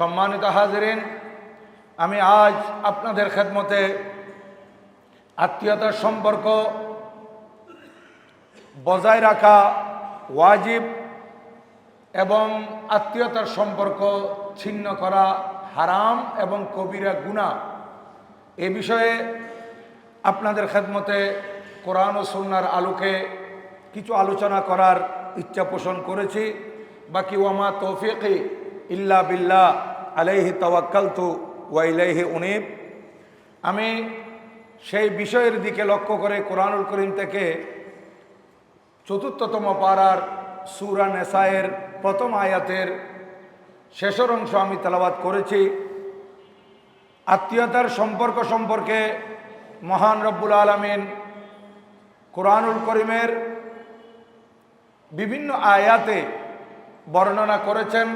সম্মানিত হাজিরিন, আমি আজ আপনাদের খেদমতে আত্মীয়তার সম্পর্ক বজায় রাখা ওয়াজিব এবং আত্মীয়তার সম্পর্ক ছিন্ন করা হারাম এবং কবিরা গুনাহ এ বিষয়ে আপনাদের খেদমতে কোরআন ও সুন্নাহর আলোকে কিছু আলোচনা করার ইচ্ছা পোষণ করেছি। বাকি ওয়ামা তৌফিকি ইল্লা বিল্লাহ আলাইহি তাওয়াক্কালতু ওয়া ইলাইহি উনীব। আমি সেই বিষয়ের দিকে লক্ষ্য করে কোরআনুল করিম থেকে চতুর্থতম পারার সূরা নিসায়ের প্রথম আয়াতের শেষের অংশ আমি তেলাওয়াত করেছি। আত্মীয়তার সম্পর্ক সম্পর্কে মহান রব্বুল আলামিন কোরআনুল করিমের বিভিন্ন আয়াতে বর্ণনা করেছেন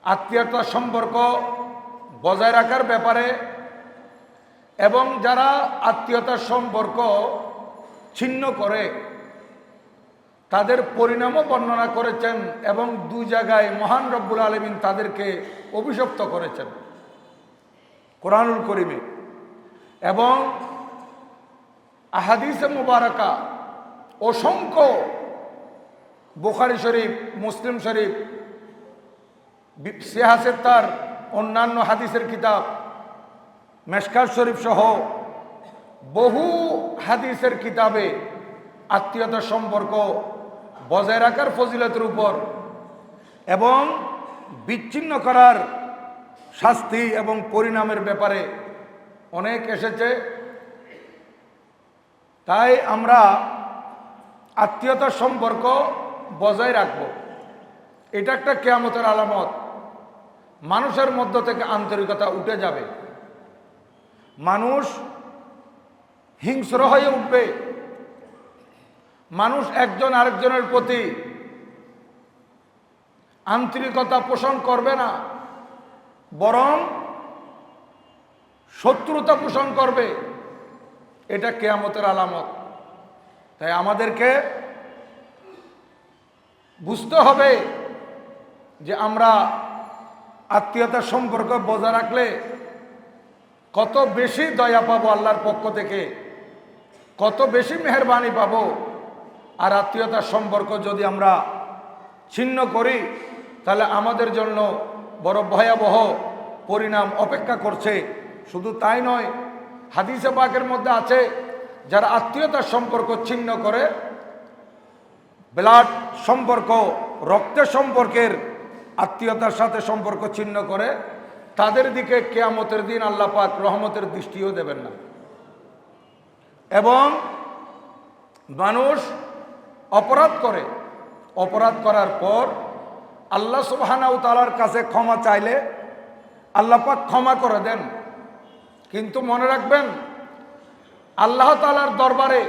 আত্মীয়তার সম্পর্ক বজায় রাখার ব্যাপারে, এবং যারা আত্মীয়তার সম্পর্ক ছিন্ন করে তাদের পরিণামও বর্ণনা করেছেন, এবং দুই জায়গায় মহান রব্বুল আলামিন তাদেরকে অভিশপ্ত করেছেন কোরআনুল করিমে। এবং আহাদিসে মুবারাকা অসংখ্য বুখারী শরীফ, মুসলিম শরীফ, সিহাহ-এ-সিত্তার অন্যান্য হাদিসের কিতাব, মেশকাত শরীফ সহ বহু হাদিসের কিতাবে আত্মীয়তার সম্পর্ক বজায় রাখার ফজিলতের উপর এবং বিচ্ছিন্ন করার শাস্তি এবং পরিণামের ব্যাপারে অনেক এসেছে। তাই আমরা আত্মীয়তার সম্পর্ক বজায় রাখব। এটা একটা কিয়ামতের আলামত। মানুষের মধ্য থেকে আন্তরিকতা উঠে যাবে, মানুষ হিংস্র হয়ে উঠবে, মানুষ একজন আরেকজনের প্রতি আন্তরিকতা পোষণ করবে না, বরং শত্রুতা পোষণ করবে। এটা কিয়ামতের আলামত। তাই আমাদেরকে বুঝতে হবে যে আমরা আত্মীয়তার সম্পর্ক বজায় রাখলে কত বেশি দয়া পাবো আল্লাহর পক্ষ থেকে, কত বেশি মেহেরবানি পাবো। আর আত্মীয়তার সম্পর্ক যদি আমরা ছিন্ন করি তাহলে আমাদের জন্য বড় ভয়াবহ পরিণাম অপেক্ষা করছে। শুধু তাই নয়, হাদিসে পাকের মধ্যে আছে যারা আত্মীয়তার সম্পর্ক ছিন্ন করে, ব্লাড সম্পর্ক, রক্তের সম্পর্কের আত্মীয়তার সাথে সম্পর্ক ছিন্ন করে, তাদের দিকে কিয়ামতের দিন আল্লাহ পাক রহমতের দৃষ্টিও দেবেন না। এবং মানুষ অপরাধ করে, অপরাধ করার পর আল্লাহ সুবহানাহু ওয়া তাআলার কাছে ক্ষমা চাইলে আল্লাহ পাক ক্ষমা করে দেন। কিন্তু মনে রাখবেন, আল্লাহ তাআলার দরবারে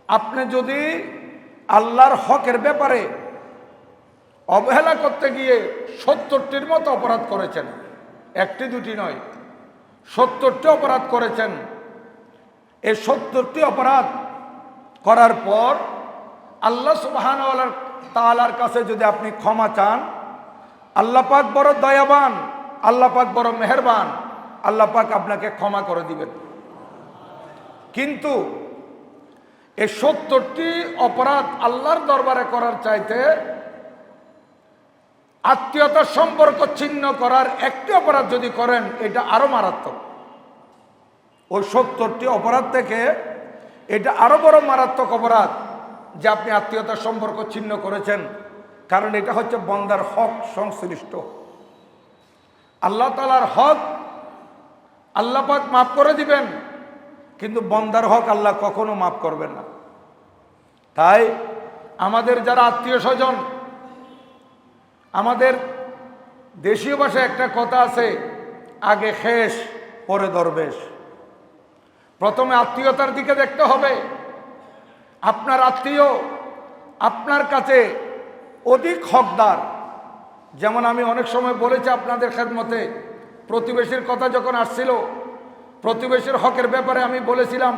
আপনি যদি আল্লাহর হকের ব্যাপারে অবহেলা করতে গিয়ে ৭০টির মতো অপরাধ করেছেন, একটি দুটি নয়, ৭০টি অপরাধ করেছেন। এই ৭০টি অপরাধ করার পর আল্লাহ সুবহানাহু ওয়া তাআলার কাছে যদি আপনি ক্ষমা চান, আল্লাহ পাক বড় দয়াবান, আল্লাহ পাক বড় মেহেরবান, আল্লাহ পাক আপনাকে ক্ষমা করে দিবেন। কিন্তু এই ৭০টি অপরাধ আল্লাহর দরবারে করার চাইতে আত্মীয়তার সম্পর্ক ছিন্ন করার একটি অপরাধ যদি করেন, এটা আরো মারাত্মক। ওই ৭০টি অপরাধ থেকে এটা আরো বড় মারাত্মক অপরাধ যে আপনি আত্মীয়তার সম্পর্ক ছিন্ন করেছেন। কারণ এটা হচ্ছে বান্দার হক সংশ্লিষ্ট। আল্লাহ তাআলার হক আল্লাহ পাক মাফ করে দিবেন, কিন্তু বান্দার হক আল্লাহ কখনো মাফ করবেন না। তাই আমাদের যারা আত্মীয় স্বজন, আমাদের দেশীয় ভাষায় একটা কথা আছে, আগে খেস পরে দরবেশ। প্রথমে আত্মীয়তার দিকে দেখতে হবে। আপনার আত্মীয় আপনার কাছে অধিক হকদার। যেমন আমি অনেক সময় বলেছি আপনাদের খেদমতে, প্রতিবেশীর কথা যখন আসছিল, প্রতিবেশীর হকের ব্যাপারে আমি বলেছিলাম,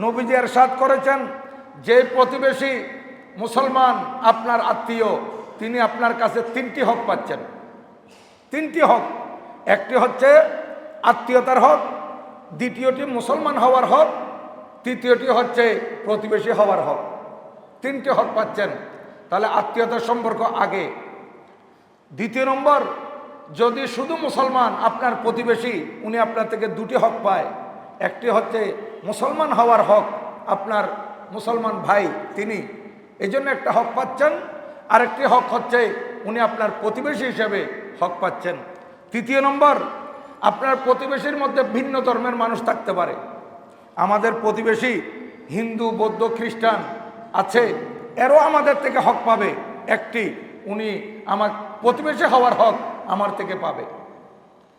নবীজি ইরশাদ করেছেন যে প্রতিবেশী মুসলমান আপনার আত্মীয়, তিনি আপনার কাছে তিনটি হক পাচ্ছেন। তিনটি হক। একটি হচ্ছে আত্মীয়তার হক, দ্বিতীয়টি মুসলমান হওয়ার হক, তৃতীয়টি হচ্ছে প্রতিবেশী হওয়ার হক। তিনটি হক পাচ্ছেন। তাহলে আত্মীয়তার সম্পর্ক আগে। দ্বিতীয় নম্বর, যদি শুধু মুসলমান আপনার প্রতিবেশী, উনি আপনার থেকে দুটি হক পায়। একটি হচ্ছে মুসলমান হওয়ার হক, আপনার মুসলমান ভাই তিনি এই জন্য একটা হক পাচ্ছেন। আরেকটি হক হচ্ছে উনি আপনার প্রতিবেশী হিসেবে হক পাচ্ছেন। তৃতীয় নম্বর, আপনার প্রতিবেশীর মধ্যে ভিন্ন ধর্মের মানুষ থাকতে পারে। আমাদের প্রতিবেশী হিন্দু, বৌদ্ধ, খ্রিস্টান আছে, এরও আমাদের থেকে হক পাবে। একটি, উনি আমার প্রতিবেশী হওয়ার হক আমার থেকে পাবে।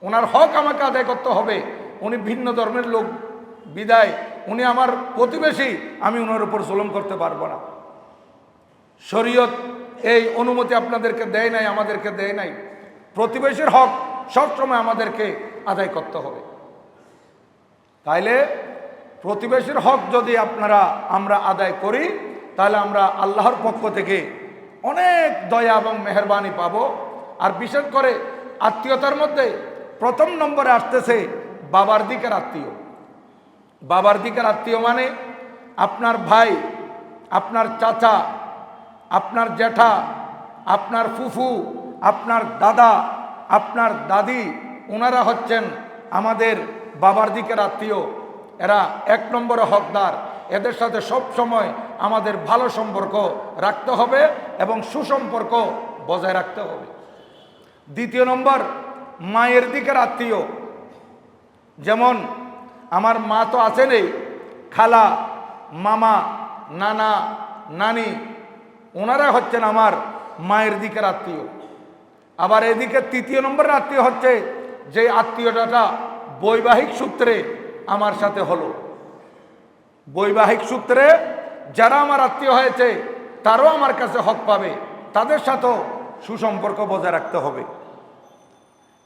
ওনার হক আমাকে আদায় করতে হবে। উনি ভিন্ন ধর্মের লোক বিদায় উনি আমার প্রতিবেশী, আমি ওনার উপর জুলুম করতে পারবো না। শরীয়ত এই অনুমতি আপনাদেরকে দেয় নাই, আমাদেরকে দেয় নাই। প্রতিবেশীর হক সবসময় আমাদেরকে আদায় করতে হবে। তাইলে প্রতিবেশীর হক যদি আমরা আদায় করি, তাহলে আমরা আল্লাহর পক্ষ থেকে অনেক দয়া এবং মেহেরবানি পাব। আর বিশেষ করে আত্মীয়তার মধ্যে প্রথম নম্বরে আসতেছে বাবার দিকের আত্মীয়। বাবার দিকের আত্মীয় মানে আপনার ভাই, আপনার চাচা, আপনার জ্যাঠা, আপনার ফুফু, আপনার দাদা, আপনার দাদি, ওনারা হচ্ছেন আমাদের বাবার দিকের আত্মীয়। এরা এক নম্বরে হকদার। এদের সাথে সব সময় আমাদের ভালো সম্পর্ক রাখতে হবে এবং সুসম্পর্ক বজায় রাখতে হবে। দ্বিতীয় নম্বর, মায়ের দিকের আত্মীয়। যেমন আমার মা তো আছেনই, খালা, মামা, নানা, নানি, ওনারা হচ্ছেন আমার মায়ের দিকের আত্মীয়। আবার এদিকে তৃতীয় নম্বরের আত্মীয় হচ্ছে যে আত্মীয়তা বৈবাহিক সূত্রে আমার সাথে হলো। বৈবাহিক সূত্রে যারা আমার আত্মীয় হয়েছে তারাও আমার কাছে হক পাবে, তাদের সাথেও সুসম্পর্ক বজায় রাখতে হবে।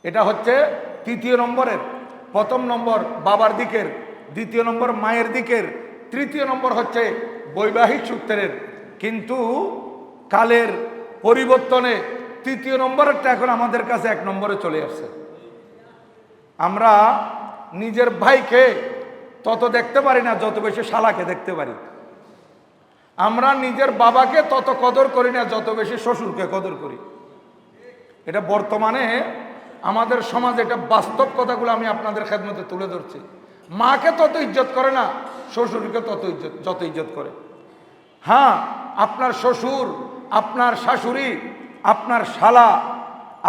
এটা হচ্ছে তৃতীয় নম্বরের। প্রথম নম্বর বাবার দিকের, দ্বিতীয় নম্বর মায়ের দিকের, তৃতীয় নম্বর হচ্ছে বৈবাহিক সূত্রের। কিন্তু কালের পরিবর্তনে তৃতীয় নম্বরেরটা এখন আমাদের কাছে এক নম্বরে চলে আসছে। আমরা নিজের ভাইকে তত দেখতে পারি না যত বেশি শালাকে দেখতে পারি। আমরা নিজের বাবাকে তত কদর করি না যত বেশি শ্বশুরকে কদর করি। এটা বর্তমানে আমাদের সমাজে, এটা বাস্তব কথাগুলো আমি আপনাদের খেদমতে তুলে ধরছি। মাকে তত ইজ্জত করে না, শ্বশুরকে যত ইজ্জত করে। হ্যাঁ, আপনার শ্বশুর, আপনার শাশুড়ি, আপনার শালা,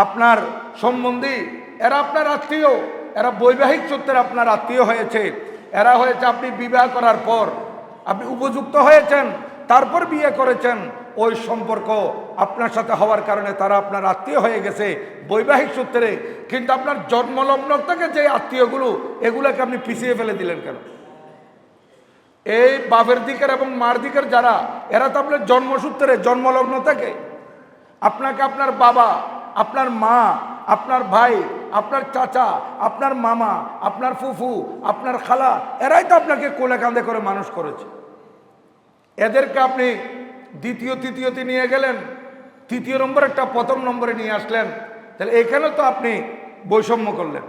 আপনার সম্বন্ধী, এরা আপনার আত্মীয়, এরা বৈবাহিক সূত্রে আপনার আত্মীয় হয়েছে। এরা হয়েছে আপনি বিবাহ করার পর, আপনি উপযুক্ত হয়েছেন, তারপর বিয়ে করেছেন, ওই সম্পর্ক আপনার সাথে হওয়ার কারণে তারা আপনার আত্মীয় হয়ে গেছে বৈবাহিক সূত্রে। কিন্তু আপনার জন্মলগ্ন থেকে যে আত্মীয়গুলো, এগুলোকে আপনি পিছিয়ে ফেলে দিলেন কেন? এই বাপের দিকের এবং মার দিকের যারা, এরা তো আপনার জন্মসূত্রে, জন্মলগ্ন থেকে আপনাকে আপনার বাবা, আপনার মা, আপনার ভাই, আপনার চাচা, আপনার মামা, আপনার ফুফু, আপনার খালা, এরাই তো আপনাকে কোলে কাঁধে করে মানুষ করেছে। এদেরকে আপনি দ্বিতীয় তৃতীয়তে নিয়ে গেলেন, তৃতীয় নম্বরেরটা প্রথম নম্বরে নিয়ে আসলেন, তাহলে এখানে তো আপনি বৈষম্য করলেন।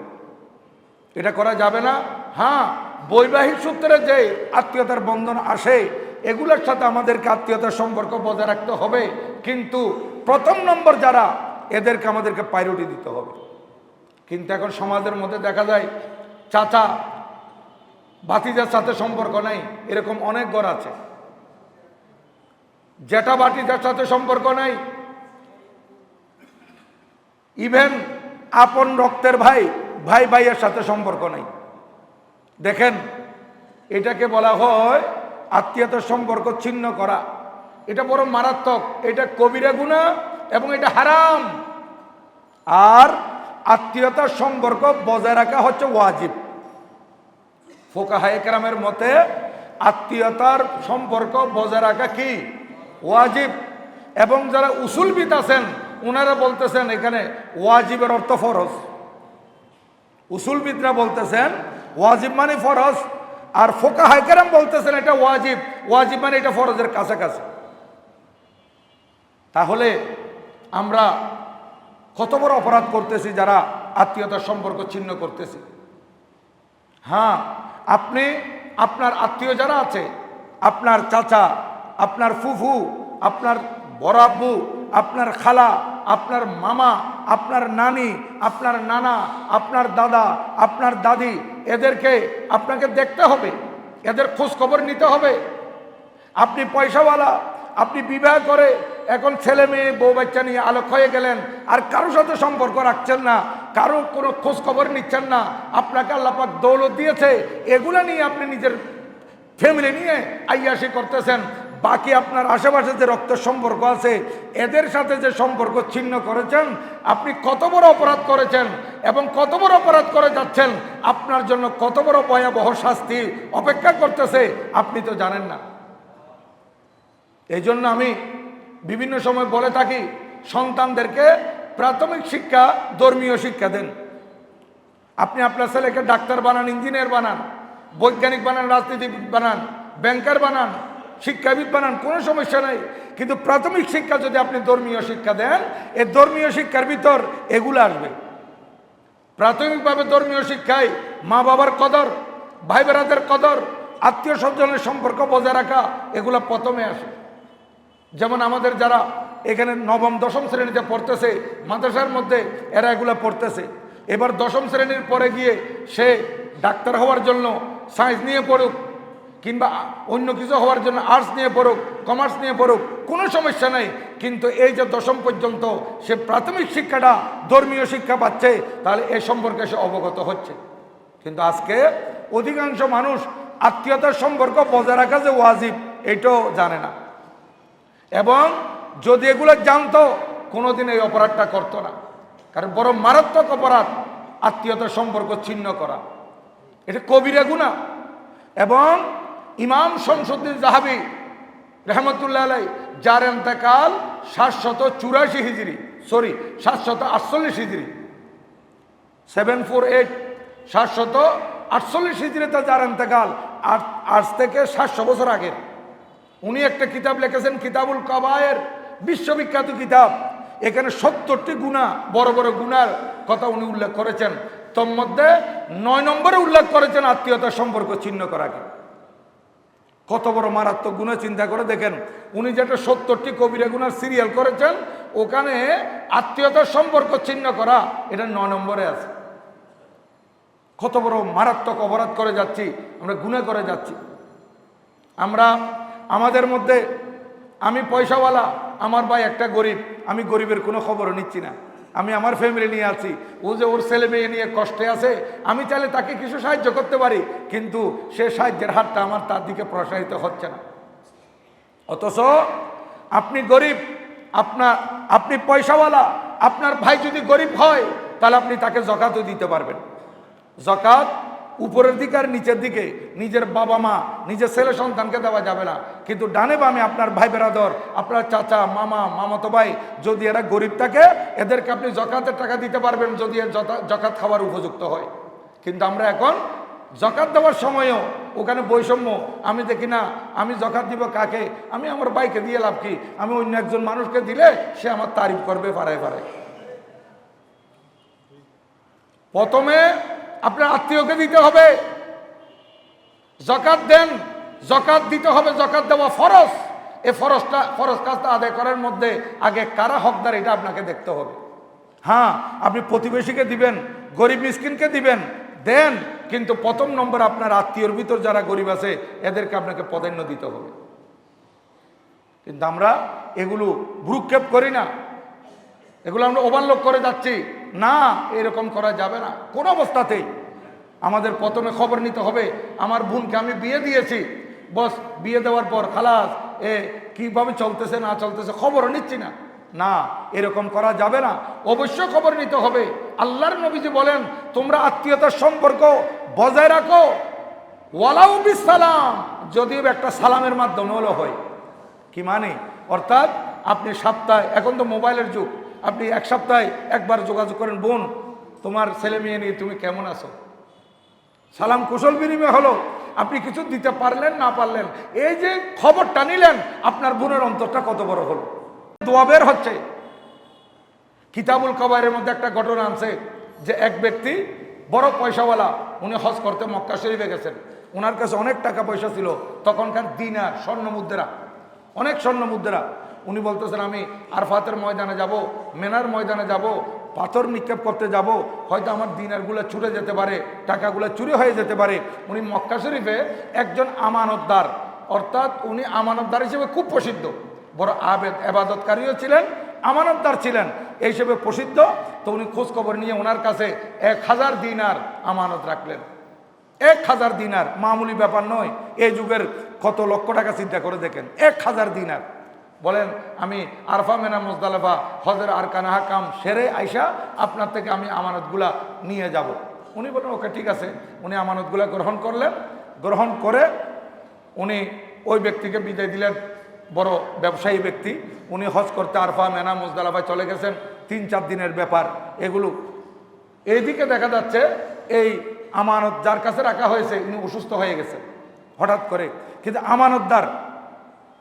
এটা করা যাবে না। হ্যাঁ, বৈবাহিক সূত্রে যে আত্মীয়তার বন্ধন আসে, এগুলোর সাথে আমাদেরকে আত্মীয়তার সম্পর্ক বজায় রাখতে হবে। কিন্তু প্রথম নম্বর যারা, এদেরকে আমাদেরকে প্রায়োরিটি দিতে হবে। কিন্তু এখন সমাজের মধ্যে দেখা যায় চাচা ভাতিজার সাথে সম্পর্ক নাই, এরকম অনেক ঘর আছে। জ্যাঠা ভাতিজার সাথে সম্পর্ক নাই, ইভেন আপন রক্তের ভাই, ভাই ভাইয়ের সাথে সম্পর্ক নাই। দেখেন, এটাকে বলা হয় আত্মীয়তার সম্পর্ক ছিন্ন করা। এটা বড় মারাত্মক, এটা কবিরা গুনাহ এবং এটা হারাম। আর আত্মীয়তার সম্পর্ক বজায় রাখা হচ্ছে ওয়াজিব। ফুকাহায়ে কেরামের মতে আত্মীয়তার সম্পর্ক বজায় রাখা কি? ওয়াজিব। এবং যারা উসুলবিদ আছেন ওনারা বলতেছেন এখানে ওয়াজিবের অর্থ ফরজ। উসুলবিদরা বলতেছেন ওয়াজিব মানে ফরজ, আর ফুকাহায়ে কেরাম বলতেছেন এটা ওয়াজিব, ওয়াজিব মানে এটা ফরজের কাছাকাছি। তাহলে আমরা কত বড় অপরাধ করতেছি যারা আত্মীয়তার সম্পর্ক ছিন্ন করতেছি। হ্যাঁ, আপনি আপনার আত্মীয় যারা আছে, আপনার চাচা, আপনার ফুফু, আপনার বড় আব্বু, আপনার খালা, আপনার মামা, আপনার নানি, আপনার নানা, আপনার দাদা, আপনার দাদি, এদেরকে আপনাকে দেখতে হবে, এদের খোঁজ খবর নিতে হবে। আপনি পয়সাওয়ালা, আপনি বিবাহ করে এখন ছেলে মেয়ে বউ বাচ্চা নিয়ে আলোক হয়ে গেলেন, আর কারোর সাথে সম্পর্ক রাখছেন না, কারো কোনো খোঁজ খবর নিচ্ছেন না। আপনাকে আল্লাহ পাক দৌলত দিয়েছে, এগুলো নিয়ে আপনি নিজের ফ্যামিলি নিয়ে আইয়াসি করতেছেন। বাকি আপনার আশেপাশে যে রক্তের সম্পর্ক আছে এদের সাথে যে সম্পর্ক ছিন্ন করেছেন, আপনি কত বড় অপরাধ করেছেন এবং কত বড় অপরাধ করে যাচ্ছেন, আপনার জন্য কত বড় ভয়াবহ শাস্তি অপেক্ষা করতেছে আপনি তো জানেন না। এই জন্য আমি বিভিন্ন সময় বলে থাকি, সন্তানদেরকে প্রাথমিক শিক্ষা ধর্মীয় শিক্ষা দেন। আপনি আপনার ছেলেকে ডাক্তার বানান, ইঞ্জিনিয়ার বানান, বৈজ্ঞানিক বানান, রাজনীতিবিদ বানান, ব্যাংকার বানান, শিক্ষাবিদ বানান, কোনো সমস্যা নাই। কিন্তু প্রাথমিক শিক্ষা যদি আপনি ধর্মীয় শিক্ষা দেন, এই ধর্মীয় শিক্ষার ভিতর এগুলো আসবে। প্রাথমিকভাবে ধর্মীয় শিক্ষায় মা বাবার কদর, ভাই বেড়াদের কদর, আত্মীয় স্বজনের সম্পর্ক বজায় রাখা, এগুলো প্রথমে আসে। যেমন আমাদের যারা এখানে নবম দশম শ্রেণীতে পড়তেছে, মাদ্রাসার মধ্যে এরা এগুলো পড়তেছে। এবার দশম শ্রেণীর পরে গিয়ে সে ডাক্তার হওয়ার জন্য সায়েন্স নিয়ে পড়ুক, কিংবা অন্য কিছু হওয়ার জন্য আর্টস নিয়ে পড়ুক, কমার্স নিয়ে পড়ুক, কোনো সমস্যা নেই। কিন্তু এই যে দশম পর্যন্ত সে প্রাথমিক শিক্ষাটা ধর্মীয় শিক্ষা পাচ্ছে, তাহলে এ সম্পর্কে সে অবগত হচ্ছে। কিন্তু আজকে অধিকাংশ মানুষ আত্মীয়তার সম্পর্ক বজায় রাখা যে ওয়াজিব, এটাও জানে না। এবং যদি এগুলো জানতো, কোনোদিন এই অপরাধটা করতো না। কারণ বড় মারাত্মক অপরাধ আত্মীয়তার সম্পর্ক ছিন্ন করা, এটা কবিরা গুনাহ। এবং ইমাম শামসুদ্দিন জাহাবি রহমতুল্লাহ আলাইহি, যার ইন্তেকাল 748 হিজরি, 748 হিজরি, 748 748 হিজরিতে যার ইন্তেকাল, আজ থেকে 700 বছর আগের। উনি একটা কিতাব লিখেছেন, কিতাবুল কাবায়ের, বিশ্ববিখ্যাত কিতাব। এখানে 70টি গুনাহ, বড় বড় গুনার কথা উনি উল্লেখ করেছেন। তোর মধ্যে 9 নম্বরে উল্লেখ করেছেন আত্মীয়তার সম্পর্ক ছিন্ন করাকে। কত বড় মারাত্মক গুনাহ চিন্তা করে দেখেন। উনি যেটা 70টি কবিরা গুনার সিরিয়াল করেছেন, ওখানে আত্মীয়তার সম্পর্ক ছিন্ন করা এটা 9 নম্বরে আছে। কত বড় মারাত্মক অপরাধ করে যাচ্ছি আমরা, গুনাহ করে যাচ্ছি আমরা। আমাদের মধ্যে আমি পয়সাওয়ালা, আমার ভাই একটা গরিব, আমি গরিবের কোনো খবরও নিচ্ছি না। আমি আমার ফ্যামিলি নিয়ে আছি, ও যে ওর ছেলে মেয়ে নিয়ে কষ্টে আছে, আমি চাইলে তাকে কিছু সাহায্য করতে পারি, কিন্তু সে সাহায্যের হাতটা আমার তার দিকে প্রসারিত হচ্ছে না। অথচ আপনি গরিব, আপনি পয়সাওয়ালা, আপনার ভাই যদি গরিব হয়, তাহলে আপনি তাকে যাকাতও দিতে পারবেন। যাকাত উপরের দিকে আর নিচের দিকে নিজের বাবা মা, নিজের ছেলে সন্তানকে দেওয়া যাবে না। কিন্তু ডানে বামে আপনার ভাই বেরাদর, আপনার চাচা, মামা, মামাতো ভাই, যদি এরা গরিব থাকে, এদেরকে আপনি যাকাতের টাকা দিতে পারবেন, যদি এর যাকাত খাওয়ার উপযুক্ত হয়। কিন্তু আমরা এখন যাকাত দেওয়ার সময়ও ওখানে বৈষম্য। আমি দেখি না, আমি যাকাত দিব কাকে? আমি আমার ভাইকে দিয়ে লাভ কি? আমি অন্য একজন মানুষকে দিলে সে আমার তারিফ করবে পাড়ায় পাড়ায়। প্রথমে আপনার আত্মীয়কে দিতে হবে, যাকাত দেন, যাকাত দিতে হবে, যাকাত দেওয়া ফরজ। এই ফরজ কাজটা আদায় করার মধ্যে আগে কারা হকদার এটা আপনাকে দেখতে হবে। হ্যাঁ, আপনি প্রতিবেশীকে দিবেন, গরিব মিসকিনকে দিবেন, দেন, কিন্তু প্রথম নম্বর আপনার আত্মীয়র ভিতর যারা গরিব আছে এদেরকে আপনাকে প্রাধান্য দিতে হবে। কিন্তু আমরা এগুলো ভ্রুক্ষেপ করি না, এগুলো আমরা ওভারলোক করে যাচ্ছি। না, এরকম করা যাবে না কোনো অবস্থাতেই। আমাদের প্রথমে খবর নিতে হবে, আমার বোনকে আমি বিয়ে দিয়েছি, বস বিয়ে দেওয়ার পর খালাস, কিভাবে চলতেছে না চলতেছে খবরও নিচ্ছি না। না, এরকম করা যাবে না, অবশ্যই খবর নিতে হবে। আল্লাহর নবীজি বলেন, তোমরা আত্মীয়তার সম্পর্ক বজায় রাখো, ওয়ালাউ বিসালাম, যদিও একটা সালামের মাধ্যমে হলো হয়। কি মানে? অর্থাৎ আপনি সপ্তাহে, এখন তো মোবাইলের যুগ, আপনি এক সপ্তাহে একবার যোগাযোগ করেন, বোন তোমার ছেলে মেয়ে নিয়ে তুমি কেমন আছো, সালাম কুশল বিনিময় হলো। আপনি কিছু দিতে পারলেন না পারলেন, এই যে খবরটা নিলেন, আপনার বোনের অন্তরটা কত বড় হলো। দোয়া বের হচ্ছে, কিতাবুল কবায়ের মধ্যে একটা ঘটনা আছে যে এক ব্যক্তি বড় পয়সাওয়ালা, উনি হজ করতে মক্কা শরীফে গেছেন। ওনার কাছে অনেক টাকা পয়সা ছিল, তখনকার দিনার, স্বর্ণ মুদ্রা, অনেক স্বর্ণ মুদ্রা। উনি বলতেছেন আমি আরফাতের ময়দানে যাব, মেনার ময়দানে যাব, পাথর নিক্ষেপ করতে যাব, হয়তো আমার দিনারগুলো ছুটে যেতে পারে, টাকাগুলো চুরি হয়ে যেতে পারে। উনি মক্কা শরীফে একজন আমানতদার, অর্থাৎ উনি আমানতদার হিসেবে খুব প্রসিদ্ধ, বড় আবাদতকারীও ছিলেন, আমানতদার ছিলেন, এই হিসেবে প্রসিদ্ধ। তো উনি খোঁজখবর নিয়ে ওনার কাছে 1000 দিনার আমানত রাখলেন। 1000 দিনার মামুলি ব্যাপার নয়, এই যুগের কত লক্ষ টাকা চিন্তা করে দেখেন। 1000 দিনার, বলেন আমি আরফা মেনা মুজদালিফা হজের আরকান আহকাম সেরে আইসা আপনার থেকে আমি আমানতগুলা নিয়ে যাব। উনি বলেন ওকে ঠিক আছে। উনি আমানতগুলা গ্রহণ করলেন, গ্রহণ করে উনি ওই ব্যক্তিকে বিদায় দিলেন, বড় ব্যবসায়ী ব্যক্তি। উনি হজ করতে আরফা মেনা মুজদালিফায় চলে গেছেন, 3-4 দিনের ব্যাপার এগুলো। এইদিকে দেখা যাচ্ছে এই আমানত যার কাছে রাখা হয়েছে উনি অসুস্থ হয়ে গেছেন হঠাৎ করে। কিন্তু আমানতদার,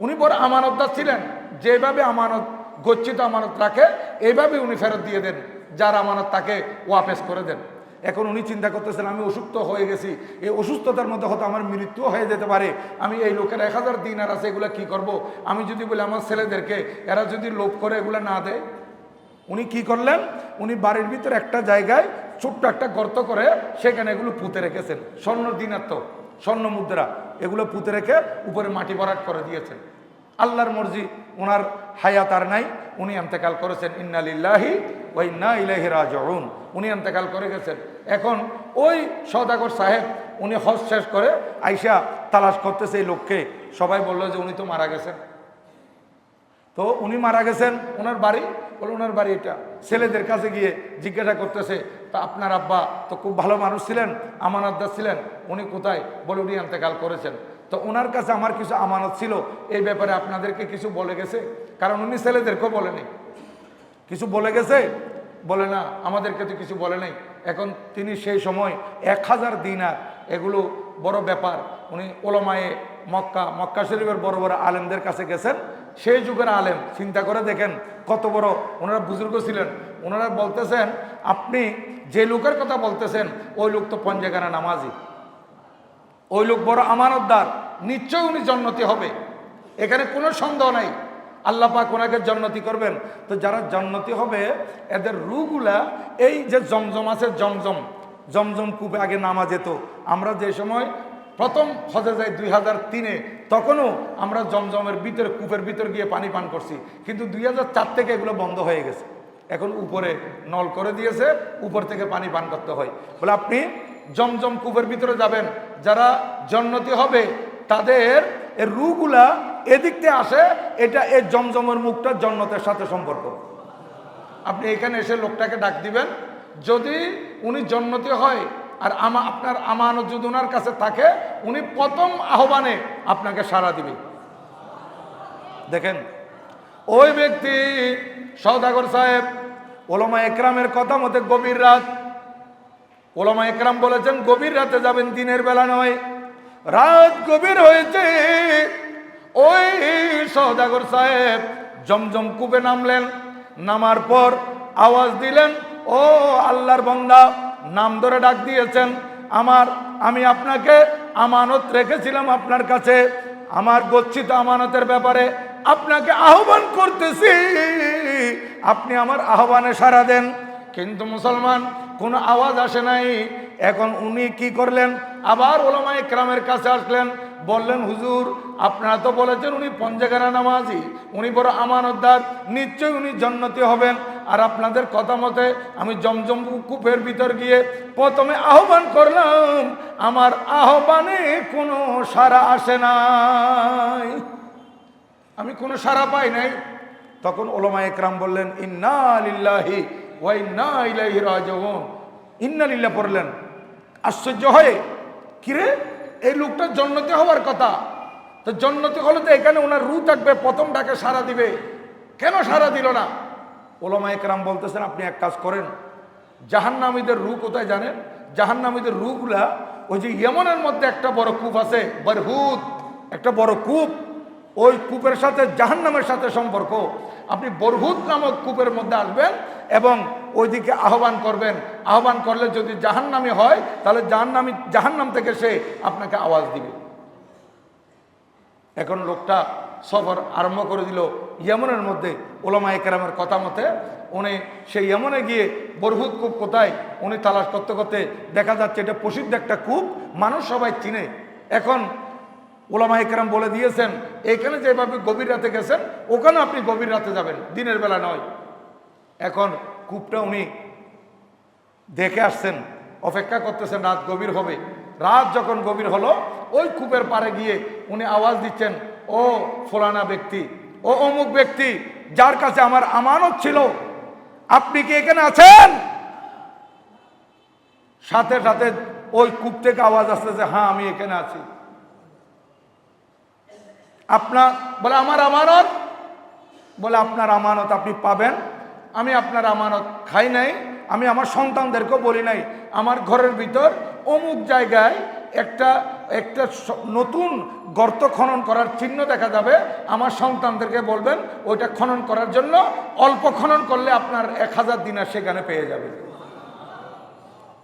উনি বড় আমানতদার ছিলেন, যেভাবে আমানত গচ্ছিত আমানত রাখে এইভাবে উনি ফেরত দিয়ে দেন, যার আমানত তাকে ওয়াপেস করে দেন। এখন উনি চিন্তা করতেছেন আমি অসুস্থ হয়ে গেছি, এই অসুস্থতার মধ্যে হয়তো আমার মৃত্যু হয়ে যেতে পারে, আমি এই লোকের 1000 দিনার আছে এগুলো কি করব। আমি যদি বলি আমার ছেলেদেরকে, এরা যদি লোভ করে এগুলো না দেয়। উনি কি করলেন, উনি বাড়ির ভিতরে একটা জায়গায় ছোট্ট একটা গর্ত করে সেখানে এগুলো পুঁতে রেখেছেন, স্বর্ণ দিনার তো স্বর্ণ মুদ্রা, এগুলো পুঁতে রেখে উপরে মাটি ভরাট করে দিয়েছেন। আল্লাহর মর্জি, ওনার হায়াত আর নাই, উনি ইন্তেকাল করেছেন। ইন্না লিল্লাহি ওয়া ইন্না ইলাইহি রাজিউন। উনি ইন্তেকাল করে গেছেন। এখন ওই সওদাগর সাহেব উনি হজ শেষ করে আইসা তালাশ করতেছে এই লোককে। সবাই বললো যে উনি তো মারা গেছেন। তো উনি মারা গেছেন, ওনার বাড়ি, বলে ওনার বাড়ি এটা। ছেলেদের কাছে গিয়ে জিজ্ঞাসা করতেছে তা আপনার আব্বা তো খুব ভালো মানুষ ছিলেন, আমানতদার ছিলেন, উনি কোথায়? বলে উনি ইন্তেকাল করেছেন। তো ওনার কাছে আমার কিছু আমানত ছিল, এই ব্যাপারে আপনাদেরকে কিছু বলে গেছে? কারণ উনি ছেলেদেরকেও বলেনি, কিছু বলে গেছে? বলে না, আমাদেরকে তো কিছু বলে নাই। এখন তিনি সেই সময় 1000 দিনার, এগুলো বড় ব্যাপার। উনি ওলামায়ে মক্কা শরীফের বড় বড় আলেমদের কাছে গেছেন। সেই যুগের আলেম, চিন্তা করে দেখেন কত বড় ওনারা বুজুর্গ ছিলেন। ওনারা বলতেছেন আপনি যে লোকের কথা বলতেছেন ওই লোক তো পঞ্জেগানা নামাজি, ওই লোক বড় আমানতদার, নিশ্চয় উনি জান্নাতি হবে, এখানে কোনো সন্দেহ নাই। আল্লাহ পাক ওনাকে জান্নাতি করবেন। তো যারা জান্নাতি হবে এদের রুগুলা, এই যে জমজম আছে, জমজম কূপে আগে নামা যেত। আমরা যে সময় প্রথম হজে যাই 2003-এ, তখনও আমরা জমজমের ভিতরে কূপের ভিতর গিয়ে পানি পান করছি। কিন্তু 2004 থেকে এগুলো বন্ধ হয়ে গেছে। এখন উপরে নল করে দিয়েছে, উপর থেকে পানি পান করতে হয়। বলে আপনি জমজম কূপের ভিতরে যাবেন, যারা জান্নাতি হবে তাদের এর রুগুলা এদিক থেকে আসে, এটা এই জমজমের মুখটা জান্নাতের সাথে সম্পর্ক। আপনি এখানে এসে লোকটাকে ডাক দিবেন, যদি উনি জান্নাতি হয় আর আপনার আমানত যদি ওনার কাছে থাকে, উনি প্রথম আহ্বানে আপনাকে সাড়া দিবে। দেখেন ওই ব্যক্তি সওদাগর সাহেব, ওলামা একরামের কথা মতে গভীর রাত, ওলামা একরাম বলেছেন গভীর রাতে যাবেন, দিনের বেলা নয়। রাত গভীর হয়েছে, ওই সওদাগর সাহেব জমজম কূপে নামলেন। নামার পর আওয়াজ দিলেন, ও আল্লাহর বান্দা, নাম ধরে ডাক দিয়েছেন, আমি আপনাকে আমানত রেখেছিলাম আপনার কাছে, আমার গচ্ছিত আমানতের ব্যাপারে আপনাকে আহ্বান করতেছি, আপনি আমার আহ্বানে সাড়া দেন। কিন্তু মুসলমান কোনো আওয়াজ আসে নাই। এখন উনি কি করলেন, আবার ওলামা ইকরামের কাছে আসলেন, বললেন হুজুর আপনারা তো বলেছেন উনি পঞ্জেগানা নামাজি, উনি বড় আমানতদার, নিশ্চয়ই উনি জান্নাতি হবেন। আর আপনাদের কথা মতে আমি জমজম কূপের ভিতর গিয়ে প্রথমে আহ্বান করলাম, আমার আহ্বানে কোনো সাড়া আসে নাই, আমি কোনো সাড়া পাই নাই। তখন ওলামা ইকরাম বললেন ইন্না লিল্লাহি ওয়া ইন্না ইলাইহি রাজিউন। ইন্না লিল্লাহ পড়লেন। আশ্চর্য হয়, কিরে এই লোকটা জান্নাতি হওয়ার কথা, তো জান্নাতি হলে তো এখানে ওনার রূহ থাকবে, প্রথম ডাকে সাড়া দিবে, কেন সাড়া দিল না? ওলামা ইকরাম বলতেছেন আপনি এক কাজ করেন, জাহান্নামীদের রূহ কোথায় জানেন? জাহান্নামীদের রূহগুলা ওই যে ইয়েমনের মধ্যে একটা বড় কূপ আছে, বরহুদ, একটা বড় কূপ, ওই কূপের সাথে জাহান্নামের সাথে সম্পর্ক। আপনি বরহুদ নামক কূপের মধ্যে আসবেন, এবং ওইদিকে আহ্বান করবেন। আহ্বান করলে যদি জাহান্নামী হয় তাহলে জাহান্নাম থেকে সে আপনাকে আওয়াজ দিবে। এখন লোকটা সফর আরম্ভ করে দিল ইয়েমনের মধ্যে। ওলামায়ে কেরামের কথা মতে উনি সেই ইয়েমনে গিয়ে বরহুদ কূপ কোথায় উনি তালাশ করতে করতে দেখা যাচ্ছে এটা প্রসিদ্ধ একটা কূপ, মানুষ সবাই চিনে। এখন ওলামায়ে কেরাম বলে দিয়েছেন এখানে যেভাবে গভীর রাতে গেছেন ওখানে আপনি গভীর রাতে যাবেন, দিনের বেলা নয়। এখন কূপটা উনি দেখে আসছেন, অপেক্ষা করতেছেন রাত গভীর হবে। রাত যখন গভীর হলো ওই কূপের পাড়ে গিয়ে উনি আওয়াজ দিচ্ছেন, ও ফলানা ব্যক্তি, ও অমুক ব্যক্তি যার কাছে আমার আমানত ছিল, আপনি কি এখানে আছেন? সাথে সাথে ওই কূপ থেকে আওয়াজ আসতেছে, হ্যাঁ আমি এখানে আছি। আপনার বলে আমার আমানত, বলে আপনার আমানত আপনি পাবেন। আমি আপনার আমানত খাই নাই, আমি আমার সন্তানদেরকেও বলি নাই আমার ঘরের ভিতর অমুক জায়গায় একটা নতুন গর্ত খনন করার চিহ্ন দেখা যাবে, আমার সন্তানদেরকে বলবেন ওইটা খনন করার জন্য, অল্প খনন করলে আপনার 1000 দিনার সেখানে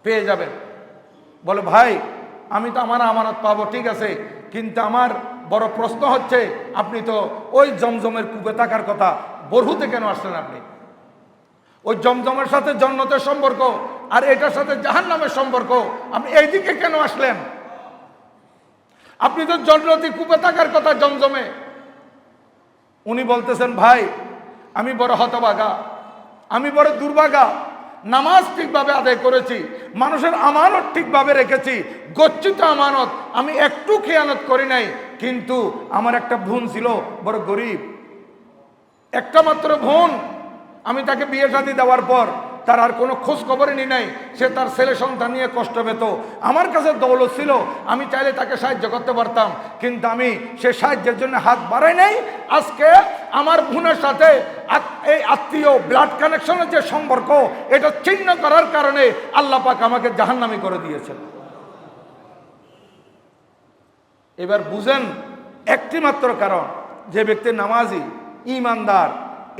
পেয়ে যাবেন। বলে ভাই আমি তো আমার আমানত পাবো, ঠিক আছে, কিন্তু আমার বড় প্রশ্ন হচ্ছে আপনি তো ওই জমজমের কূপে থাকার কথা, বরহুতে কেন আসলেন আপনি? ওই জমজমের সাথে জান্নাতের সম্পর্ক আর এটার সাথে জাহান্নামের সম্পর্ক, আপনি এইদিকে কেন আসলেন? আপনি তো জান্নাতি কূপে থাকার কথা জমজমে। উনি বলতেছেন ভাই আমি বড় হতভাগা, আমি বড় দুর্ভাগা, নামাজ ঠিকভাবে আদায় করেছি, মানুষের আমানত ঠিকভাবে রেখেছি, গচ্ছিত আমানত, আমি একটু খেয়ানত করি নাই, কিন্তু আমার একটা বোন ছিল বড় গরিব, একটা মাত্র বোন। আমি তাকে বিয়ে শাদী দেওয়ার পর তার আর কোনো খোঁজ খবরই নি নাই, সে তার ছেলে সন্তান নিয়ে কষ্ট পেত। আমার কাছে দৌলত ছিল, আমি চাইলে তাকে সাহায্য করতে পারতাম, কিন্তু আমি সে সাহায্যের জন্য হাত বাড়াই নাই। আজকে আমার বোনের সাথে এই আত্মীয় ব্লাড কানেকশনের যে সম্পর্ক, এটা ছিন্ন করার কারণে আল্লাহ পাক আমাকে জাহান্নামী করে দিয়েছেন। এবার বুঝেন একটি মাত্র কারণ, যে ব্যক্তি নামাজি, ইমানদার,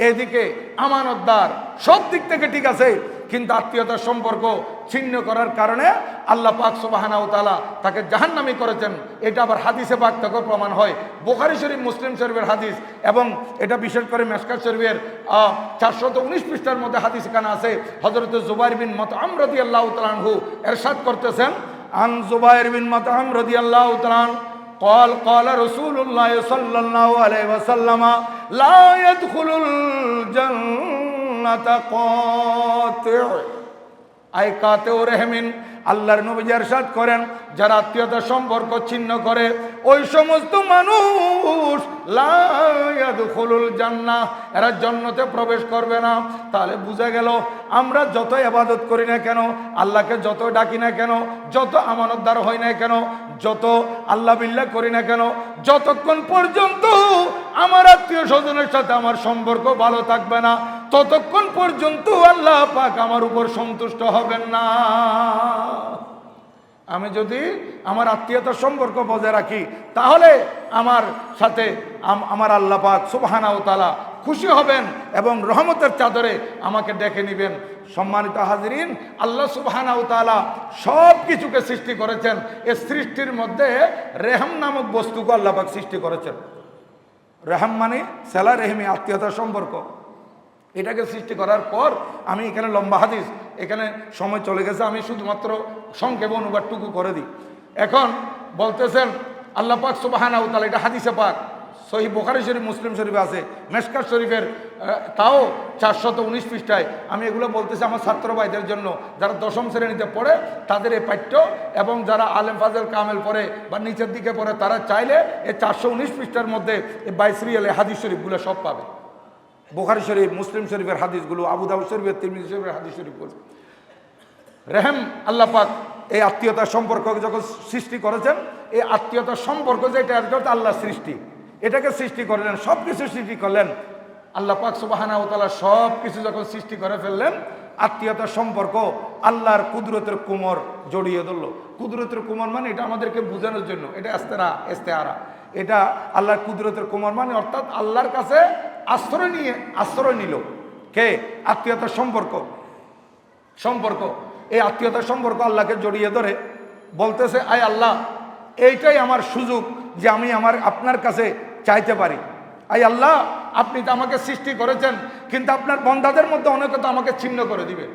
এদিকে আমানতদার, সব দিক থেকে ঠিক আছে, কিন্তু আত্মীয়তার সম্পর্ক ছিন্ন করার কারণে আল্লাহ পাক সুবহানাহু ওয়া তাআলা তাকে জাহান্নামী করেছেন। এটা আবার হাদিসে পাক থেকে প্রমাণ হয়, বুখারী শরীফ, মুসলিম শরীফের হাদিস, এবং এটা বিশেষ করে মিশকাত শরীফের 419 পৃষ্ঠার মধ্যে হাদিস এখানে আছে। হযরত জুবাইর বিন মুতআম রাদিয়াল্লাহু তাআলা আনহু ইরশাদ করতেছেন, আন জুবাইর বিন মুতআম রাদিয়াল্লাহু তাআলা قال رسول الله صلى الله عليه وسلم لا يدخل الجنة قاطع أي قاطع رحم। আল্লাহর নবী ইরশাদ করেন যারা আত্মীয়তার সম্পর্ক ছিন্ন করে ওই সমস্ত মানুষ লা ইয়াদখুলুল জান্নাহ, এরা জান্নাতে প্রবেশ করবে না। তাহলে বোঝা গেল আমরা যত ইবাদত করি না কেন, আল্লাহকে যত ডাকি না কেন, যত আমানতদার হই না কেন, যত আল্লাহ বিল্লাহ করি না কেন, যতক্ষণ পর্যন্ত আমার আত্মীয় স্বজনের সাথে আমার সম্পর্ক ভালো থাকবে না, ততক্ষণ পর্যন্ত আল্লাহ পাক আমার উপর সন্তুষ্ট হবেন না। আমি যদি আমার আত্মীয়তার সম্পর্ক বজায় রাখি তাহলে আমার সাথে আমার আল্লাহ পাক সুবহানাহু ওয়া তাআলা খুশি হবেন এবং রহমতের চাদরে আমাকে ডেকে নেবেন। সম্মানিত হাজিরিন, আল্লাহ সুবহানাহু ওয়া তাআলা সব কিছুকে সৃষ্টি করেছেন। এই সৃষ্টির মধ্যে রেহম নামক বস্তুকে আল্লাহ পাক সৃষ্টি করেছেন। রেহম মানে সেলা রেহমি, আত্মীয়তার সম্পর্ক। এটাকে সৃষ্টি করার পর আমি এখানে লম্বা হাদিস, এখানে সময় চলে গেছে, আমি শুধুমাত্র সংক্ষেপে অনুবাদটুকু করে দিই। এখন বলতেছেন আল্লাহ পাক সুবহানাহু ওয়া তাআলা, এটা হাদিসে পাক, সহিহ বুখারী শরীফ, মুসলিম শরীফে আছে, মিশকাত শরীফের তাও 419 পৃষ্ঠায়। আমি এগুলো বলতেছি আমার ছাত্র ভাইদের জন্য, যারা 10ম শ্রেণীতে পড়ে তাদের এই পাঠ্য, এবং যারা আলেম ফাজেল কামেল পড়ে বা নিচের দিকে পড়ে তারা চাইলে এই 419 পৃষ্ঠার মধ্যে এই 22 রিয়ালে হাদিস শরীফগুলো সব পাবে। বুখারী শরীফ, মুসলিম শরীফের হাদিসগুলো, আবু দাউদ শরীফের, তিরমিজি শরীফের হাদিস শরীফগুলো। রেহম আল্লাহ পাক এই আত্মীয়তার সম্পর্ক যখন সৃষ্টি করেছেন, এই আত্মীয়তার সম্পর্ক যেটা আল্লাহ সৃষ্টি, এটাকে সৃষ্টি করলেন, সব কিছু সৃষ্টি করলেন। আল্লাহ পাক সুবহানাহু ওয়া তাআলা সব কিছু যখন সৃষ্টি করে ফেললেন, আত্মীয়তার সম্পর্ক আল্লাহর কুদরতের কুমর জড়িয়ে ধরল। কুদরতের কুমর মানে এটা আমাদেরকে বোঝানোর জন্য, এটা ইস্তেআরা, এটা আল্লাহর কুদরতের কুমর মানে অর্থাৎ আল্লাহর কাছে আশ্রয় নিল। কে? আত্মীয়তার সম্পর্ক। সম্পর্ক, এই আত্মীয়তার সম্পর্ক আল্লাহকে জড়িয়ে ধরে বলতেছে, আয় আল্লাহ, এইটাই আমার সুযোগ যে আমি আপনার কাছে চাইতে পারি। আয় আল্লাহ, আপনি তো আমাকে সৃষ্টি করেছেন, কিন্তু আপনার বন্দাদের মধ্যে অনেকে তো আমাকে ছিন্ন করে দিবে।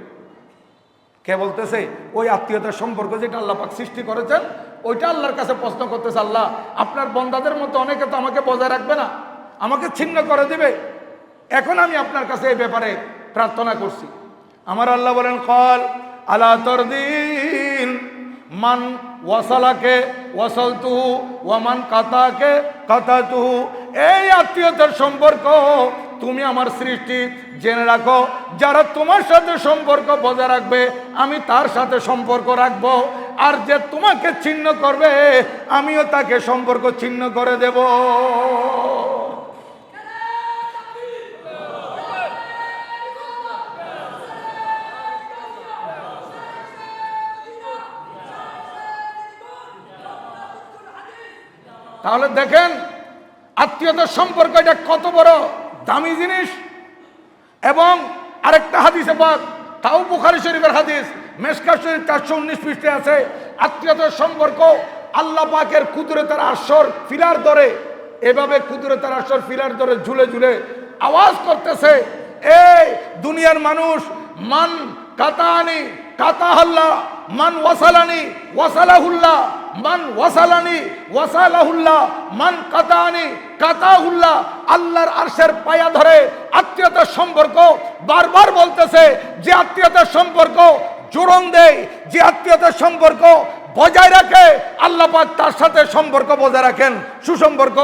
কে বলতেছে? ওই আত্মীয়তার সম্পর্ক যেটা আল্লাহ পাক সৃষ্টি করেছেন, ওইটা আল্লাহর কাছে প্রশ্ন করতেছে, আল্লাহ, আপনার বন্দাদের মধ্যে অনেকে তো আমাকে বজায় রাখবে না, আমাকে ছিন্ন করে দিবে। এখন আমি আপনার কাছে এই ব্যাপারে প্রার্থনা করছি। আমার আল্লাহ বলেন, কল আলা তরদিন মান ওয়াসালাকে ওয়াসালতুহু ওয়া মান কাতাকে কাতাতুহু। এই আত্মীয়তার সম্পর্ক তুমি আমার সৃষ্টি, জেনে রাখো, যারা তোমার সাথে সম্পর্ক বজায় রাখবে আমি তার সাথে সম্পর্ক রাখবো, আর যে তোমাকে ছিন্ন করবে আমিও তাকে সম্পর্ক ছিন্ন করে দেব। তাহলে দেখেন আত্মীয়তার সম্পর্ক এটা কত বড় দামি জিনিস। এবং আরেকটা হাদিসে পাক, তাও বুখারী শরীফের হাদিস, মেশকাত শরীফ 419 পৃষ্ঠাে আছে, আত্মীয়তার সম্পর্ক আল্লাহ পাকের কুদরতের আরশের ফিলার ধরে, এভাবে কুদরতের আরশের ফিলার ধরে ঝুলে ঝুলে আওয়াজ করতেছে, এই দুনিয়ার মানুষ, মান কাতানি কাতাহাল্লাহ, মান ওয়াসালানি ওয়াসালাহুল্লাহ, মান ওয়াসালানি ওয়াসালাহুল্লাহ, মান কাতানি কাতাহুল্লাহ। আল্লাহর আরশের পায়া ধরে আত্মীয়তার সম্পর্ক বারবার বলতেছে, যে আত্মীয়তার সম্পর্ক জোরন দেয়, যে আত্মীয়তার সম্পর্ক বজায় রাখে, আল্লাহ পাক তার সাথে সম্পর্ক বজায় রাখেন, সুসম্পর্ক।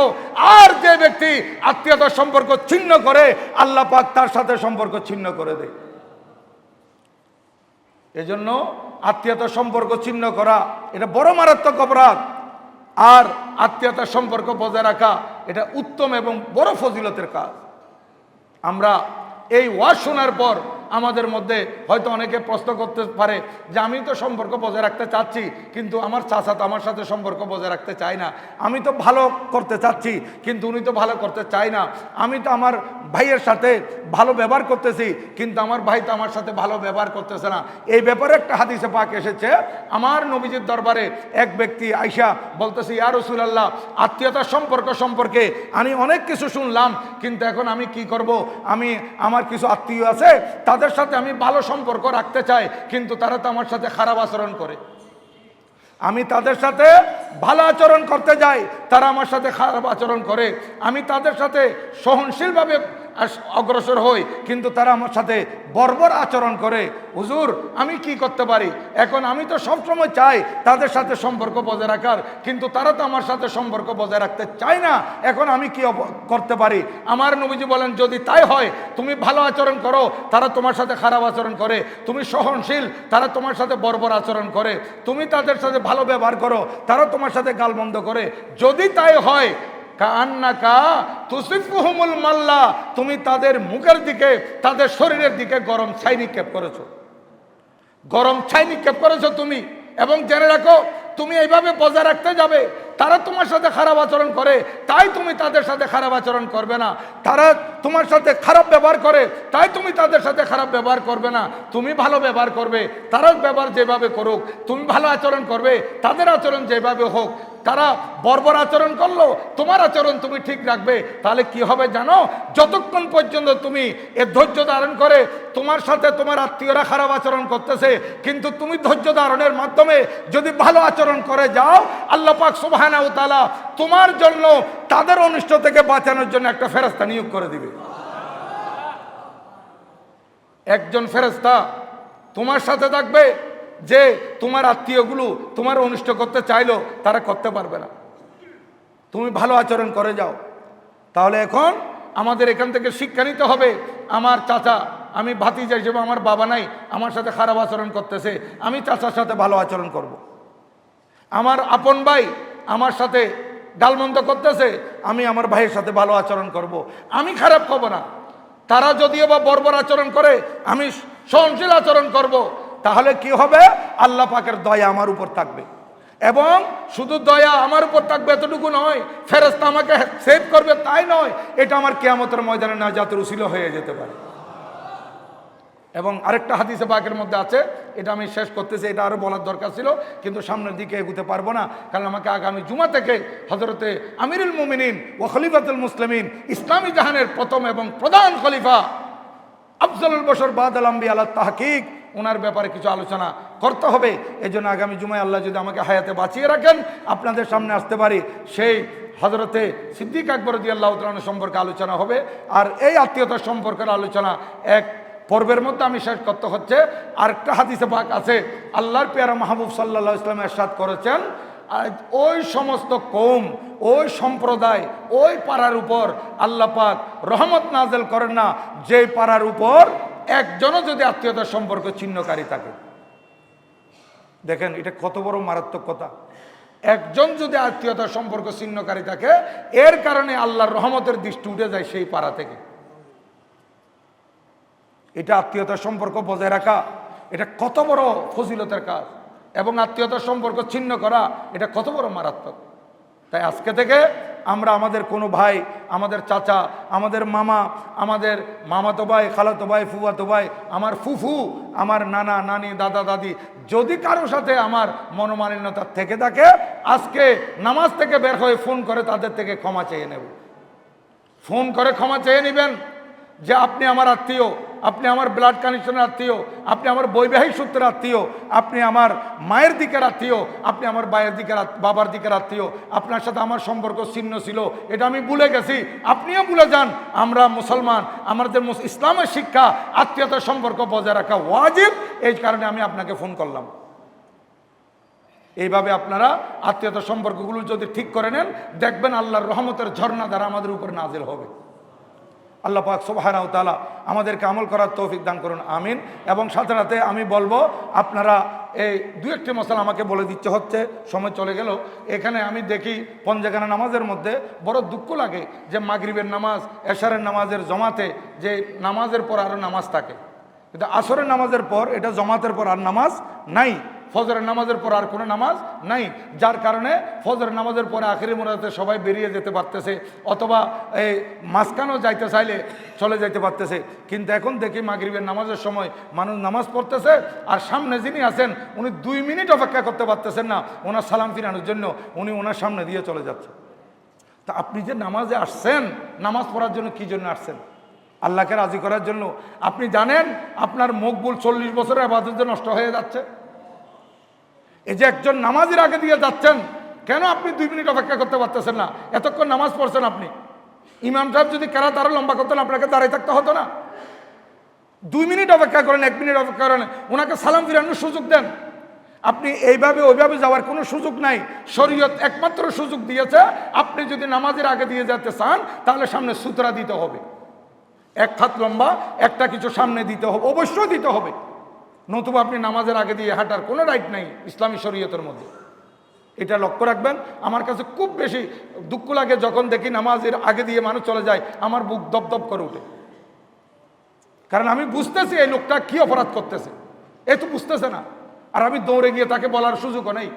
আর যে ব্যক্তি আত্মীয়তার সম্পর্ক ছিন্ন করে, আল্লাহ পাক তার সাথে সম্পর্ক ছিন্ন করে দেয়। এজন্য আত্মীয়তার সম্পর্ক ছিন্ন করা এটা বড় মারাত্মক অপরাধ, আর আত্মীয়তার সম্পর্ক বজায় রাখা এটা উত্তম এবং বড় ফজিলতের কাজ। আমরা এই ওয়াজ শোনার পর আমাদের মধ্যে হয়তো অনেকে প্রশ্ন করতে পারে যে আমি তো সম্পর্ক বজায় রাখতে চাচ্ছি, কিন্তু আমার চাচা তো আমার সাথে সম্পর্ক বজায় রাখতে চায় না। আমি তো ভালো করতে চাচ্ছি, কিন্তু উনি তো ভালো করতে চায় না। আমি তো আমার ভাইয়ের সাথে ভালো ব্যবহার করতেছি, কিন্তু আমার ভাই তো আমার সাথে ভালো ব্যবহার করতেছে না। এই ব্যাপারে একটা হাদিসে পাক এসেছে, আমার নবীজির দরবারে এক ব্যক্তি আইসা বলতেছে, ইয়া রাসূলুল্লাহ, আত্মীয়তার সম্পর্ক সম্পর্কে আমি অনেক কিছু শুনলাম, কিন্তু এখন আমি কি করব? আমি আমার কিছু আত্মীয় আছে, তাদের সাথে আমি ভালো সম্পর্ক রাখতে চাই, কিন্তু তারা তো আমার সাথে খারাপ আচরণ করে। আমি তাদের সাথে ভালো আচরণ করতে যাই, তারা আমার সাথে খারাপ আচরণ করে। আমি তাদের সাথে সহনশীলভাবে অগ্রসর হই, কিন্তু তারা আমার সাথে বর্বর আচরণ করে। হুজুর, আমি কি করতে পারি? এখন আমি তো সবসময় চাই তাদের সাথে সম্পর্ক বজায় রাখার, কিন্তু তারা তো আমার সাথে সম্পর্ক বজায় রাখতে চায় না। এখন আমি কি করতে পারি? আমার নবীজি বলেন, যদি তাই হয়, তুমি ভালো আচরণ করো, তারা তোমার সাথে খারাপ আচরণ করে। তুমি সহনশীল, তারা তোমার সাথে বর্বর আচরণ করে। তুমি তাদের সাথে ভালো ব্যবহার করো, তারা তোমার সাথে গালমন্দ করে। যদি তাই হয়, কান্নাকা তুসিফুহুমুল মাল্লা, তুমি তাদের মুখের দিকে, তাদের শরীরের দিকে গরম ছাই নিক্ষেপ করেছো, গরম ছাই নিক্ষেপ করেছো তুমি। এবং জেনে রাখো, তুমি এইভাবে বজায় রাখতে যাবে, তারা তোমার সাথে খারাপ আচরণ করে, তাই তুমি তাদের সাথে খারাপ আচরণ করবে না। তারা তোমার সাথে খারাপ ব্যবহার করে, তাই তুমি তাদের সাথে খারাপ ব্যবহার করবে না। তুমি ভালো ব্যবহার করবে, তারা ব্যবহার যেভাবে করুক। তুমি ভালো আচরণ করবে, তাদের আচরণ যেভাবে হোক। তারা বর্বর আচরণ করলো, তোমার আচরণ তুমি ঠিক রাখবে। তাহলে কি হবে জানো? যতক্ষণ পর্যন্ত তুমি এ ধৈর্য ধারণ করে, তোমার সাথে তোমার আত্মীয়রা খারাপ আচরণ করতেছে, কিন্তু তুমি ধৈর্য ধারণের মাধ্যমে যদি ভালো আচরণ করে যাও, আল্লাহ পাক সুবহানাহু ওয়া তাআলা তোমার জন্য তাদের অনিষ্ট থেকে বাঁচানোর জন্য একটা ফেরেশতা নিয়োগ করে দিবে। একজন ফেরেশতা তোমার সাথে থাকবে, যে তোমার আত্মীয়গুলো তোমার অনিষ্ট করতে চাইলো, তারা করতে পারবে না। তুমি ভালো আচরণ করে যাও। তাহলে এখন আমাদের এখান থেকে শিক্ষা নিতে হবে, আমার চাচা, আমি ভাতিজা হিসেবে, আমার বাবা নাই, আমার সাথে খারাপ আচরণ করতেছে, আমি চাচার সাথে ভালো আচরণ করব। আমার আপন ভাই আমার সাথে গালমন্দ করতেছে, আমি আমার ভাইয়ের সাথে ভালো আচরণ করব। আমি খারাপ করব না। তারা যদিও বা বর্বর আচরণ করে, আমি সহনশীল আচরণ করব। তাহলে কি হবে? আল্লাহ পাকের দয়া আমার উপর থাকবে। এবং শুধু দয়া আমার উপর থাকবে এতটুকু নয়, ফেরেশতা আমাকে সেভ করবে তাই নয়, এটা আমার কিয়ামতের ময়দানে নাজাতের উসিলা হয়ে যেতে পারে। এবং আরেকটা হাদিসে পাকের মধ্যে আছে, এটা আমি শেষ করতেছি, এটা আরও বলার দরকার ছিল কিন্তু সামনের দিকে এগুতে পারবো না, কারণ আমাকে আগামী জুমা থেকে হযরতে আমিরুল মুমিনিন ও খলিফাতুল মুসলিমিন ইসলামী জাহানের প্রথম এবং প্রধান খলিফা আফজলুল বশর বাদাল আম্বিয়া আলাত তাহকিক ওনার ব্যাপারে কিছু আলোচনা করতে হবে। এই জন্য আগামী জুমায় আল্লাহ যদি আমাকে হায়াতে বাঁচিয়ে রাখেন আপনাদের সামনে আসতে পারি, সেই হযরতে সিদ্দিক আকবর রাদিয়াল্লাহু তাআলা সম্পর্কে আলোচনা হবে। আর এই আত্মীয়তার সম্পর্কের আলোচনা এক পর্বের মধ্যে আমি শেষ করতে হচ্ছে। আরেকটা হাদিসে পাক আছে, আল্লাহর পেয়ারা মাহবুব সাল্লাল্লাহু আলাইহি ওয়াসাল্লাম ইরশাদ করেছেন, ওই সমস্ত কওম, ওই সম্প্রদায়, ওই পাড়ার উপর আল্লাহ পাক রহমত নাযিল করেন না যে পাড়ার উপর একজনও যদি আত্মীয়তার সম্পর্ক ছিন্নকারী থাকে। দেখেন এটা কত বড় মারাত্মক কথা। একজন যদি আত্মীয়তার সম্পর্ক ছিন্নকারী থাকে, এর কারণে আল্লাহর রহমতের দৃষ্টি উঠে যায় সেই পাড়া থেকে। এটা আত্মীয়তার সম্পর্ক বজায় রাখা, এটা কত বড় ফজিলতের কাজ, এবং আত্মীয়তার সম্পর্ক ছিন্ন করা এটা কত বড় মারাত্মক। তাই আজকে থেকে আমরা আমাদের কোনো ভাই, আমাদের চাচা, আমাদের মামা, আমাদের মামাতো ভাই, খালাতো ভাই, ফুফাতো ভাই, আমার ফুফু, আমার নানা নানি, দাদা দাদি, যদি কারোর সাথে আমার মনোমালিন্যতা থেকে থাকে, আজকে নামাজ থেকে বের হয়ে ফোন করে তাদের থেকে ক্ষমা চেয়ে নেব। ফোন করে ক্ষমা চেয়ে নেবেন যে আপনি আমার আত্মীয়, আপনি আমার ব্লাড কানেকশনের আত্মীয়, আপনি আমার বৈবাহিক সূত্রের আত্মীয়, আপনি আমার মায়ের দিকের আত্মীয়, আপনি আমার ভাইয়ের দিকের বাবার দিকের আত্মীয়, আপনার সাথে আমার সম্পর্ক ছিন্ন ছিল, এটা আমি ভুলে গেছি, আপনিও ভুলে যান। আমরা মুসলমান, আমাদের ইসলামের শিক্ষা আত্মীয়তার সম্পর্ক বজায় রাখা ওয়াজিব, এই কারণে আমি আপনাকে ফোন করলাম। এইভাবে আপনারা আত্মীয়তার সম্পর্কগুলো যদি ঠিক করে নেন, দেখবেন আল্লাহর রহমতের ঝর্ণা দ্বারা আমাদের উপর নাজিল হবে। আল্লাহ পাক সুবহানাহু ওয়া তাআলা আমাদেরকে আমল করার তৌফিক দান করুন, আমিন। এবং সাথে সাথে আমি বলবো, আপনারা এই দু একটি মশলা আমাকে বলে দিচ্ছে হচ্ছে, সময় চলে গেল। এখানে আমি দেখি পঞ্জেখানা নামাজের মধ্যে বড় দুঃখ লাগে যে মাগরিবের নামাজ, এশারের নামাজের জমাতে যে নামাজের পর আরও নামাজ থাকে, কিন্তু আসরের নামাজের পর এটা জমাতের পর আর নামাজ নাই, ফজরের নামাজের পর আর কোনো নামাজ নাই, যার কারণে ফজরের নামাজের পরে আখেরি মোনাজাতে সবাই বেরিয়ে যেতে পারতেছে, অথবা এই মাঝখানেও যাইতে চাইলে চলে যাইতে পারতেছে। কিন্তু এখন দেখি মাগরিবের নামাজের সময় মানুষ নামাজ পড়তেছে, আর সামনে যিনি আছেন উনি 2 মিনিট অপেক্ষা করতে পারতেছেন না ওনার সালাম ফিরানোর জন্য, উনি ওনার সামনে দিয়ে চলে যাচ্ছে। তা আপনি যে নামাজে আসছেন, নামাজ পড়ার জন্য কি জন্য আসছেন? আল্লাহকে রাজি করার জন্য। আপনি জানেন আপনার মকবুল 40 বছরের ইবাদত নষ্ট হয়ে যাচ্ছে। এই যে একজন নামাজের আগে দিয়ে যাচ্ছেন, কেন আপনি 2 মিনিট অপেক্ষা করতে পারতেছেন না? এতক্ষণ নামাজ পড়ছেন আপনি, ইমাম সাহেব যদি কেরাত আরো লম্বা করতেন আপনাকে দাঁড়িয়ে থাকতে হতো না। 2 মিনিট অপেক্ষা করেন, 1 মিনিট অপেক্ষা করেন, ওনাকে সালাম ফিরানোর সুযোগ দেন। আপনি এইভাবে ওইভাবে যাওয়ার কোনো সুযোগ নাই। শরীয়ত একমাত্র সুযোগ দিয়েছে, আপনি যদি নামাজের আগে দিয়ে যেতে চান তাহলে সামনে সুতরা দিতে হবে, 1 হাত লম্বা একটা কিছু সামনে দিতে হবে, অবশ্যই দিতে হবে, নতুবা আপনি নামাজের আগে দিয়ে হাঁটার কোনো রাইট নাই ইসলামী শরীয়তের মধ্যে। এটা লক্ষ্য রাখবেন। আমার কাছে খুব বেশি দুঃখ লাগে যখন দেখি নামাজের আগে দিয়ে মানুষ চলে যায়, আমার বুক দপদপ করে ওঠে, কারণ আমি বুঝতেছি এই লোকটা কি অপরাধ করতেছে, এ তো বুঝতেছে না, আর আমি দৌড়ে গিয়ে তাকে বলার সুযোগও নেই।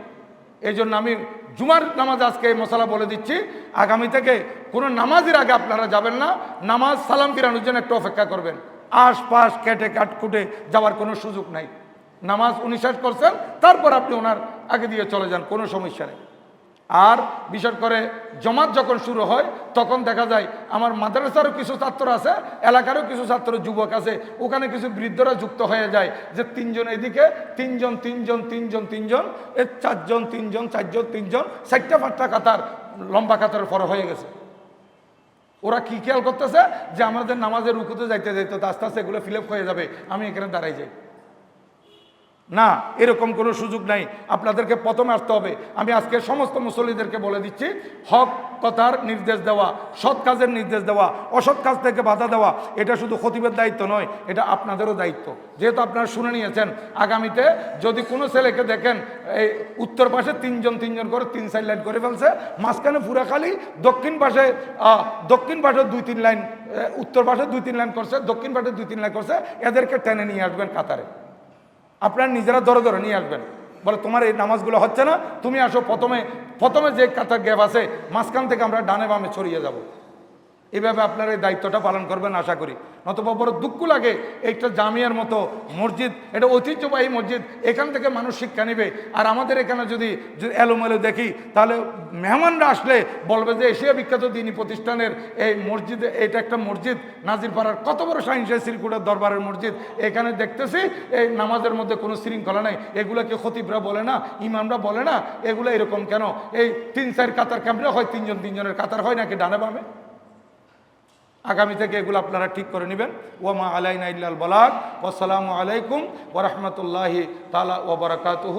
এই জন্য আমি জুমার নামাজ আজকে এই মশলা বলে দিচ্ছি, আগামী থেকে কোনো নামাজের আগে আপনারা যাবেন না, নামাজ সালাম ফিরানোর জন্য একটু অপেক্ষা করবেন, আশপাশ কেটে কাটকুটে যাওয়ার কোনো সুযোগ নাই। নামাজ উনি শেষ করছেন, তারপর আপনি ওনার আগে দিয়ে চলে যান, কোনো সমস্যা নেই। আর বিশেষ করে জমাত যখন শুরু হয় তখন দেখা যায় আমার মাদ্রাসারও কিছু ছাত্র আছে, এলাকারও কিছু ছাত্র যুবক আছে, ওখানে কিছু বৃদ্ধরা যুক্ত হয়ে যায় যে 3 জন এদিকে, 3 জন 3 জন 3 জন 3 জন, 4 জন 3 জন 4 জন 3 জন, 4টা কাতার লম্বা কাতারের পরে হয়ে গেছে। ওরা কি খেয়াল করতেছে যে আমাদের নামাজের রুকুতে যাইতে যাইতে আস্তে আস্তে এগুলো ফিল আপ হয়ে যাবে, আমি এখানে দাঁড়াই যাই না, এরকম কোনো সুযোগ নাই। আপনাদেরকে প্রথমে আসতে হবে। আমি আজকে সমস্ত মুসল্লিদেরকে বলে দিচ্ছি, হক কথার নির্দেশ দেওয়া, সৎ কাজের নির্দেশ দেওয়া, অসৎ কাজ থেকে বাধা দেওয়া, এটা শুধু খতিবের দায়িত্ব নয়, এটা আপনাদেরও দায়িত্ব। যেহেতু আপনারা শুনে নিয়েছেন, আগামীতে যদি কোনো ছেলেকে দেখেন এই উত্তর পাশে 3 জন 3 জন করে 3-4 লাইন করে ফেলছে, মাঝখানে পুরা খালি, দক্ষিণ পাশে 2-3 লাইন, উত্তর পাশে 2-3 লাইন করছে, দক্ষিণ পাশে 2-3 লাইন করছে, এদেরকে টেনে নিয়ে আসবেন কাতারে, আপনারা নিজেরা ধরে নিয়ে আসবেন, বলে তোমার এই নামাজগুলো হচ্ছে না, তুমি আসো, প্রথমে যে কাতার গ্যাপ আছে মাঝখান থেকে আমরা ডানে বামে ছড়িয়ে যাব। এভাবে আপনার এই দায়িত্বটা পালন করবেন আশা করি। নতুবা বড় দুঃখ লাগে, একটা জামিয়ার মতো মসজিদ, এটা ঐতিহ্যবাহী মসজিদ, এখান থেকে মানুষ শিক্ষা নেবে, আর আমাদের এখানে যদি এলোমেলো দেখি তাহলে মেহমানরা আসলে বলবে যে এশিয়া বিখ্যাত দিনী প্রতিষ্ঠানের এই মসজিদে, এটা একটা মসজিদ নাজিরপাড়ার কত বড় শাহিন শাহ শ্রীকুটার দরবারের মসজিদ, এখানে দেখতেছি এই নামাজের মধ্যে কোনো শৃঙ্খলা নেই। এগুলোকে খতিবরা বলে না, ইমামরা বলে না, এগুলো এরকম কেন? এই 3-4 কাতার ক্যামেরা হয়, তিনজনের কাতার হয় নাকি ডানে বামে? আগামী থেকে এগুলো আপনারা ঠিক করে নেবেন। ওয়ামা আলাইনা ইল্লাল বালাগ। ওয়াসসালামু আলাইকুম ওয়া রাহমাতুল্লাহি তাআলা ওয়া বারাকাতুহু।